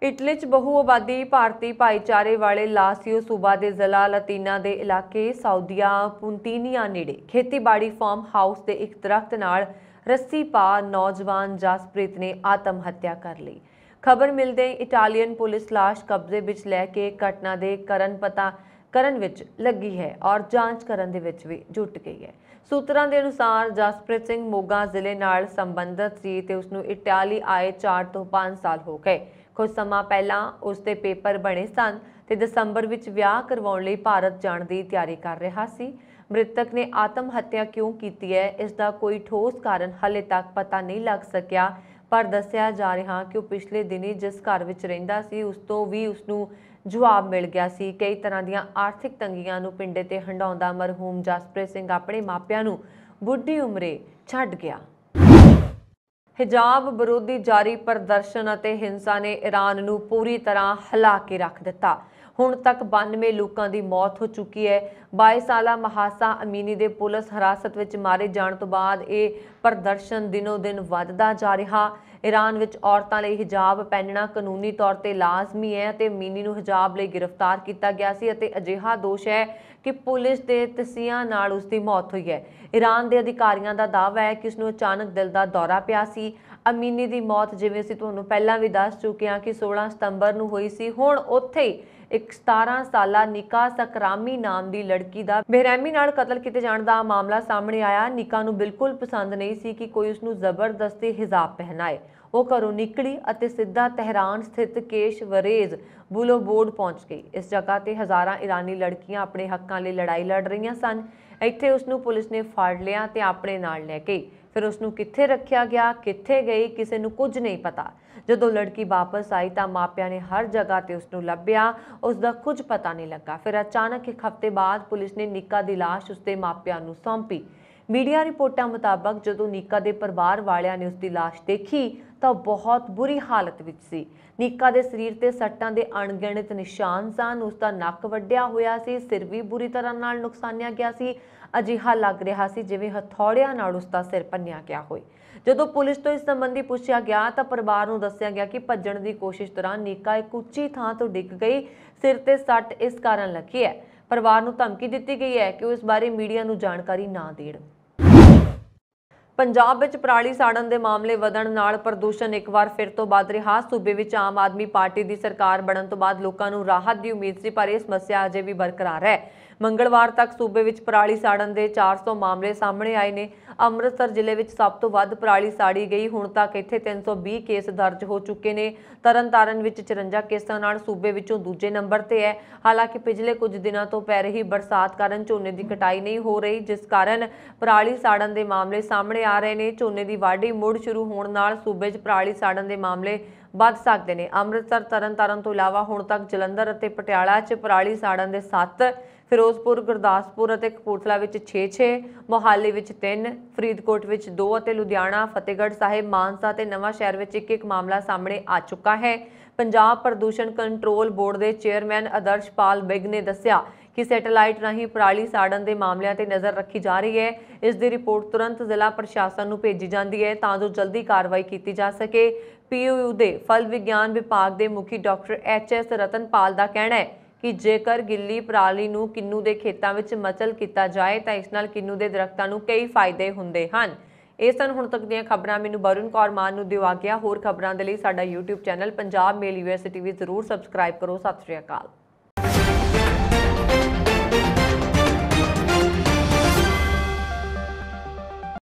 ਇਟਲੀ 'ਚ ਬਹੁ ਆਬਾਦੀ ਭਾਰਤੀ ਭਾਈਚਾਰੇ ਵਾਲੇ ਲਾਸੀਓ ਸੂਬਾ ਦੇ ਜ਼ਿਲ੍ਹਾ ਲਾਤੀਨਾ ਦੇ ਇਲਾਕੇ ਸਾਊਦੀਆ ਪੁੰਤੀਨੀਆ ਨੇੜੇ ਖੇਤੀਬਾੜੀ ਫਾਰਮ ਹਾਊਸ ਦੇ ਇੱਕ ਦਰਖਤ ਨਾਲ ਰੱਸੀ ਪਾ ਨੌਜਵਾਨ ਜਸਪ੍ਰੀਤ ਨੇ ਆਤਮ ਹੱਤਿਆ ਕਰ ਲਈ। ਖਬਰ ਮਿਲਦੇ ਇਟਾਲੀਅਨ ਪੁਲਿਸ ਲਾਸ਼ ਕਬਜ਼ੇ ਵਿੱਚ ਲੈ ਕੇ ਘਟਨਾ ਦੇ ਪਤਾ ਕਰਨ ਵਿੱਚ ਲੱਗੀ ਹੈ ਔਰ ਜਾਂਚ ਕਰਨ ਦੇ ਵਿੱਚ ਵੀ ਜੁਟ ਗਈ ਹੈ। ਸੂਤਰਾਂ ਦੇ ਅਨੁਸਾਰ ਜਸਪ੍ਰੀਤ ਸਿੰਘ ਮੋਗਾ ਜ਼ਿਲ੍ਹੇ ਨਾਲ ਸੰਬੰਧਿਤ ਸੀ ਤੇ ਉਸ ਨੂੰ ਇਟਾਲੀ ਆਏ 4 ਤੋਂ 5 ਸਾਲ ਹੋ ਗਏ। ਕੁਝ ਸਮਾਂ ਪਹਿਲਾਂ ਉਸ ਦੇ ਪੇਪਰ ਬਣੇ ਸਨ ਤੇ ਦਸੰਬਰ ਵਿੱਚ ਵਿਆਹ ਕਰਵਾਉਣ ਲਈ ਭਾਰਤ ਜਾਣ ਦੀ ਤਿਆਰੀ ਕਰ ਰਿਹਾ ਸੀ। ਮ੍ਰਿਤਕ ਨੇ ਆਤਮ ਹੱਤਿਆ ਕਿਉਂ ਕੀਤੀ ਹੈ, ਇਸ ਦਾ ਕੋਈ ਠੋਸ ਕਾਰਨ ਹਾਲੇ ਤੱਕ ਪਤਾ ਨਹੀਂ ਲੱਗ ਸਕਿਆ, ਪਰ ਦੱਸਿਆ ਜਾ ਰਿਹਾ ਕਿ ਉਹ ਪਿਛਲੇ ਦਿਨੀ ਜਿਸ ਘਰ ਵਿੱਚ ਰਹਿੰਦਾ ਸੀ ਉਸ ਤੋਂ ਵੀ ਉਸ ਨੂੰ ਜਵਾਬ ਮਿਲ ਗਿਆ ਸੀ। ਕਈ ਤਰ੍ਹਾਂ ਦੀਆਂ ਆਰਥਿਕ ਤੰਗੀਆਂ ਨੂੰ ਪਿੰਡੇ ਤੇ ਹੰਡਾਉਂਦਾ ਮਰਹੂਮ ਜਸਪ੍ਰੀਤ ਸਿੰਘ ਆਪਣੇ ਮਾਪਿਆਂ ਨੂੰ ਬੁੱਢੀ ਉਮਰੇ ਛੱਡ ਗਿਆ। ਹਿਜਾਬ ਵਿਰੋਧੀ ਜਾਰੀ ਪ੍ਰਦਰਸ਼ਨ ਅਤੇ ਹਿੰਸਾ ਨੇ ਈਰਾਨ ਨੂੰ ਪੂਰੀ ਤਰ੍ਹਾਂ ਹਿਲਾ ਕੇ ਰੱਖ ਦਿੱਤਾ। ਹੁਣ ਤੱਕ 92 ਲੋਕਾਂ ਦੀ ਮੌਤ ਹੋ ਚੁੱਕੀ ਹੈ। 22 ਸਾਲਾ ਮਹਾਸਾ ਅਮੀਨੀ ਦੇ ਪੁਲਿਸ ਹਿਰਾਸਤ ਵਿੱਚ ਮਾਰੇ ਜਾਣ ਤੋਂ ਬਾਅਦ ਇਹ ਪ੍ਰਦਰਸ਼ਨ ਦਿਨੋਂ ਦਿਨ ਵੱਧਦਾ ਜਾ ਰਿਹਾ। ਈਰਾਨ ਵਿੱਚ ਔਰਤਾਂ ਲਈ ਹਿਜਾਬ ਪਹਿਨਣਾ ਕਾਨੂੰਨੀ ਤੌਰ ਤੇ ਲਾਜ਼ਮੀ ਹੈ ਅਤੇ ਅਮੀਨੀ ਨੂੰ ਹਿਜਾਬ ਲਈ ਗ੍ਰਿਫਤਾਰ ਕੀਤਾ ਗਿਆ ਸੀ ਅਤੇ ਅਜਿਹਾ ਦੋਸ਼ ਹੈ ਕਿ ਪੁਲਿਸ ਦੇ ਤਸੀਹਿਆਂ ਨਾਲ ਉਸ ਦੀ ਮੌਤ ਹੋਈ ਹੈ। ਈਰਾਨ ਦੇ ਅਧਿਕਾਰੀਆਂ ਦਾ ਦਾਅਵਾ ਹੈ ਕਿ ਉਸ ਨੂੰ ਅਚਾਨਕ ਦਿਲ ਦਾ ਦੌਰਾ ਪਿਆ ਸੀ। ਅਮੀਨੀ ਦੀ ਮੌਤ ਜਿਵੇਂ ਅਸੀਂ ਤੁਹਾਨੂੰ ਪਹਿਲਾਂ ਵੀ ਦੱਸ ਚੁੱਕੇ ਹਾਂ ਕਿ 16 ਸਤੰਬਰ ਨੂੰ ਹੋਈ ਸੀ। ਹੁਣ ਉੱਥੇ ਹੀ ਇੱਕ 17 ਸਾਲਾ ਨਿਕਾ ਸਕਰਾਮੀ ਨਾਮ ਦੀ ਲੜਕੀ ਦਾ ਬੇਰਹਿਮੀ ਨਾਲ ਕਤਲ ਕੀਤੇ ਜਾਣ ਦਾ ਮਾਮਲਾ ਸਾਹਮਣੇ ਆਇਆ। ਨਿਕਾ ਨੂੰ ਬਿਲਕੁਲ ਪਸੰਦ ਨਹੀਂ ਸੀ ਕਿ ਕੋਈ ਉਸ ਨੂੰ ਜ਼ਬਰਦਸਤੀ ਹਿਜਾਬ ਪਹਿਨਾਏ। ਉਹ ਘਰੋਂ ਨਿਕਲੀ ਅਤੇ ਸਿੱਧਾ ਤਹਿਰਾਨ ਸਥਿਤ ਕੇਸ਼ਵਰੇਜ਼ ਬੁਲੋਬੋਰਡ ਪਹੁੰਚ ਗਈ। ਇਸ ਜਗ੍ਹਾ ਤੇ ਹਜ਼ਾਰਾਂ ਈਰਾਨੀ ਲੜਕੀਆਂ ਆਪਣੇ ਹੱਕਾਂ ਲਈ ਲੜਾਈ ਲੜ ਰਹੀਆਂ ਸਨ। ਇੱਥੇ ਉਸ ਨੂੰ ਪੁਲਿਸ ਨੇ ਫੜ ਲਿਆ ਤੇ ਆਪਣੇ ਨਾਲ ਲੈ ਗਈ। ਫਿਰ ਉਸ ਨੂੰ ਕਿੱਥੇ ਰੱਖਿਆ ਗਿਆ, ਕਿੱਥੇ ਗਈ, ਕਿਸੇ ਨੂੰ ਕੁਝ ਨਹੀਂ ਪਤਾ। ਜਦੋਂ ਲੜਕੀ ਵਾਪਸ ਆਈ ਤਾਂ ਮਾਪਿਆਂ ਨੇ ਹਰ ਜਗ੍ਹਾ ਤੇ ਉਸ ਨੂੰ ਲੱਭਿਆ, ਉਸ ਦਾ ਕੁਝ ਪਤਾ ਨਹੀਂ ਲੱਗਾ। ਫਿਰ ਅਚਾਨਕ ਇੱਕ ਹਫ਼ਤੇ ਬਾਅਦ ਪੁਲਿਸ ਨੇ ਨਿੱਕਾ ਦੀ ਲਾਸ਼ ਉਸ ਦੇ ਮਾਪਿਆਂ ਨੂੰ ਸੌਂਪੀ। ਮੀਡੀਆ ਰਿਪੋਰਟਾਂ ਮੁਤਾਬਕ ਜਦੋਂ ਨਿੱਕਾ ਦੇ ਪਰਿਵਾਰ ਵਾਲਿਆਂ ਨੇ ਉਸ ਦੀ ਲਾਸ਼ ਦੇਖੀ ਤਾਂ ਬਹੁਤ ਬੁਰੀ ਹਾਲਤ ਵਿੱਚ ਸੀ। ਨਿੱਕਾ ਦੇ ਸਰੀਰ ਤੇ ਸੱਟਾਂ ਦੇ ਅਣਗਿਣਤ ਨਿਸ਼ਾਨ ਸਨ। ਉਸ ਦਾ ਨੱਕ ਵੱਢਿਆ ਹੋਇਆ ਸੀ, ਸਿਰ ਵੀ ਬੁਰੀ ਤਰ੍ਹਾਂ ਨਾਲ ਨੁਕਸਾਨਿਆ ਗਿਆ ਸੀ। ਅਜਿਹਾ ਲੱਗ ਰਿਹਾ ਸੀ ਜਿਵੇਂ ਹਥੌੜਿਆਂ ਨਾਲ ਉਸ ਦਾ ਸਿਰ ਭੰਨਿਆ ਗਿਆ ਹੋਵੇ। ਜਦੋਂ ਪੁਲਿਸ ਤੋਂ ਇਸ ਸੰਬੰਧੀ ਪੁੱਛਿਆ ਗਿਆ ਤਾਂ ਪਰਿਵਾਰ ਨੂੰ ਦੱਸਿਆ ਗਿਆ ਕਿ ਭੱਜਣ ਦੀ ਕੋਸ਼ਿਸ਼ ਦੌਰਾਨ ਨਿੱਕਾ ਇੱਕ ਉੱਚੀ ਥਾਂ ਤੋਂ ਡਿੱਗ ਗਈ। ਸਿਰ ਤੇ ਸੱਟ ਇਸ ਕਾਰਨ ਲੱਗੀ ਹੈ। ਪਰਿਵਾਰ ਨੂੰ ਧਮਕੀ ਦਿੱਤੀ ਗਈ ਹੈ ਕਿ ਉਹ ਇਸ ਬਾਰੇ ਮੀਡੀਆ ਨੂੰ ਜਾਣਕਾਰੀ ਨਾ ਦੇਣ। ਪੰਜਾਬ ਵਿੱਚ ਪਰਾਲੀ ਸਾੜਨ ਦੇ ਮਾਮਲੇ ਵਧਣ ਨਾਲ ਪ੍ਰਦੂਸ਼ਣ ਇੱਕ ਵਾਰ ਫਿਰ ਤੋਂ ਵੱਧ ਰਿਹਾ। ਸੂਬੇ ਵਿੱਚ ਆਮ ਆਦਮੀ ਪਾਰਟੀ ਦੀ ਸਰਕਾਰ ਬਣਨ ਤੋਂ ਬਾਅਦ ਲੋਕਾਂ ਨੂੰ ਰਾਹਤ ਦੀ ਉਮੀਦ ਸੀ, ਪਰ ਇਹ ਸਮੱਸਿਆ ਅਜੇ ਵੀ ਬਰਕਰਾਰ ਹੈ। ਮੰਗਲਵਾਰ ਤੱਕ ਸੂਬੇ ਵਿੱਚ ਪਰਾਲੀ ਸਾੜਨ ਦੇ 400 ਮਾਮਲੇ ਸਾਹਮਣੇ ਆਏ ਨੇ। ਅੰਮ੍ਰਿਤਸਰ ਜ਼ਿਲ੍ਹੇ ਵਿੱਚ ਸਭ ਤੋਂ ਵੱਧ ਪਰਾਲੀ ਸਾੜੀ ਗਈ। ਹੁਣ ਤੱਕ ਇੱਥੇ 320 ਕੇਸ ਦਰਜ ਹੋ ਚੁੱਕੇ ਨੇ। ਤਰਨਤਾਰਨ ਵਿੱਚ 54 ਕੇਸਾਂ ਨਾਲ ਸੂਬੇ ਵਿੱਚੋਂ ਦੂਜੇ ਨੰਬਰ ਤੇ ਹੈ। ਹਾਲਾਂਕਿ ਪਿਛਲੇ ਕੁਝ ਦਿਨਾਂ ਤੋਂ ਪੈ ਰਹੀ ਬਰਸਾਤ ਕਾਰਨ ਝੋਨੇ ਦੀ ਕਟਾਈ ਨਹੀਂ ਹੋ ਰਹੀ, ਜਿਸ ਕਾਰਨ ਪਰਾਲੀ ਸਾੜਨ ਦੇ ਮਾਮਲੇ ਸਾਹਮਣੇ ਆ ਰਹੇ ਨੇ। ਝੋਨੇ ਦੀ ਵਾਢੀ ਮੁੜ ਸ਼ੁਰੂ ਹੋਣ ਨਾਲ ਸੂਬੇ 'ਚ ਪਰਾਲੀ ਸਾੜਨ ਦੇ ਮਾਮਲੇ ਵੱਧ ਸਕਦੇ ਨੇ। ਅੰਮ੍ਰਿਤਸਰ, ਤਰਨਤਾਰਨ ਤੋਂ ਇਲਾਵਾ ਹੁਣ ਤੱਕ ਜਲੰਧਰ ਅਤੇ ਪਟਿਆਲਾ 'ਚ ਪਰਾਲੀ ਸਾੜਨ ਦੇ 7, ਫਿਰੋਜ਼ਪੁਰ, ਗੁਰਦਾਸਪੁਰ ਅਤੇ ਕਪੂਰਥਲਾ ਵਿੱਚ 6-6, ਮੋਹਾਲੀ ਵਿੱਚ 3, ਫਰੀਦਕੋਟ ਵਿੱਚ 2 ਅਤੇ ਲੁਧਿਆਣਾ, ਫਤਿਹਗੜ੍ਹ ਸਾਹਿਬ, ਮਾਨਸਾ ਤੇ ਨਵਾਂ ਸ਼ਹਿਰ ਵਿੱਚ ਇੱਕ ਮਾਮਲਾ ਸਾਹਮਣੇ ਆ ਚੁੱਕਾ ਹੈ। ਪੰਜਾਬ ਪ੍ਰਦੂਸ਼ਣ ਕੰਟਰੋਲ ਬੋਰਡ ਦੇ ਚੇਅਰਮੈਨ ਆਦਰਸ਼ਪਾਲ ਬਿੱਗ ਨੇ ਦੱਸਿਆ ਕਿ ਸੈਟੇਲਾਈਟ ਰਾਹੀਂ ਪਰਾਲੀ ਸਾੜਨ ਦੇ ਮਾਮਲਿਆਂ ਤੇ ਨਜ਼ਰ ਰੱਖੀ ਜਾ ਰਹੀ ਹੈ। ਇਸ ਦੀ ਰਿਪੋਰਟ ਤੁਰੰਤ ਜ਼ਿਲ੍ਹਾ ਪ੍ਰਸ਼ਾਸਨ ਨੂੰ ਭੇਜੀ ਜਾਂਦੀ ਹੈ ਤਾਂ ਜੋ ਜਲਦੀ ਕਾਰਵਾਈ ਕੀਤੀ ਜਾ ਸਕੇ। POU ਦੇ ਫਲ ਵਿਗਿਆਨ ਵਿਭਾਗ ਦੇ ਮੁਖੀ ਡਾਕਟਰ HS ਰਤਨਪਾਲ ਦਾ ਕਹਿਣਾ ਹੈ ਕਿ ਜੇਕਰ ਗਿੱਲੀ ਪਰਾਲੀ ਨੂੰ ਕਿੰਨੂ ਦੇ ਖੇਤਾਂ ਵਿੱਚ ਮਚਲ ਕੀਤਾ ਜਾਏ ਤਾਂ ਇਸ ਨਾਲ ਕਿੰਨੂ ਦੇ ਦਰਖਤਾਂ ਨੂੰ ਕਈ ਫਾਇਦੇ ਹੁੰਦੇ ਹਨ। ਇਹ ਸਨ ਹੁਣ ਤੱਕ ਦੀਆਂ ਖਬਰਾਂ। ਮੈਨੂੰ ਵरुण कौर मान ਨੂੰ ਦਿਓ ਆਗਿਆ। ਹੋਰ ਖਬਰਾਂ ਦੇ ਲਈ ਸਾਡਾ YouTube ਚੈਨਲ ਪੰਜਾਬ ਮੇਲ USA TV ਜ਼ਰੂਰ ਸਬਸਕ੍ਰਾਈਬ ਕਰੋ। ਸਤਿ ਸ਼੍ਰੀ ਅਕਾਲ।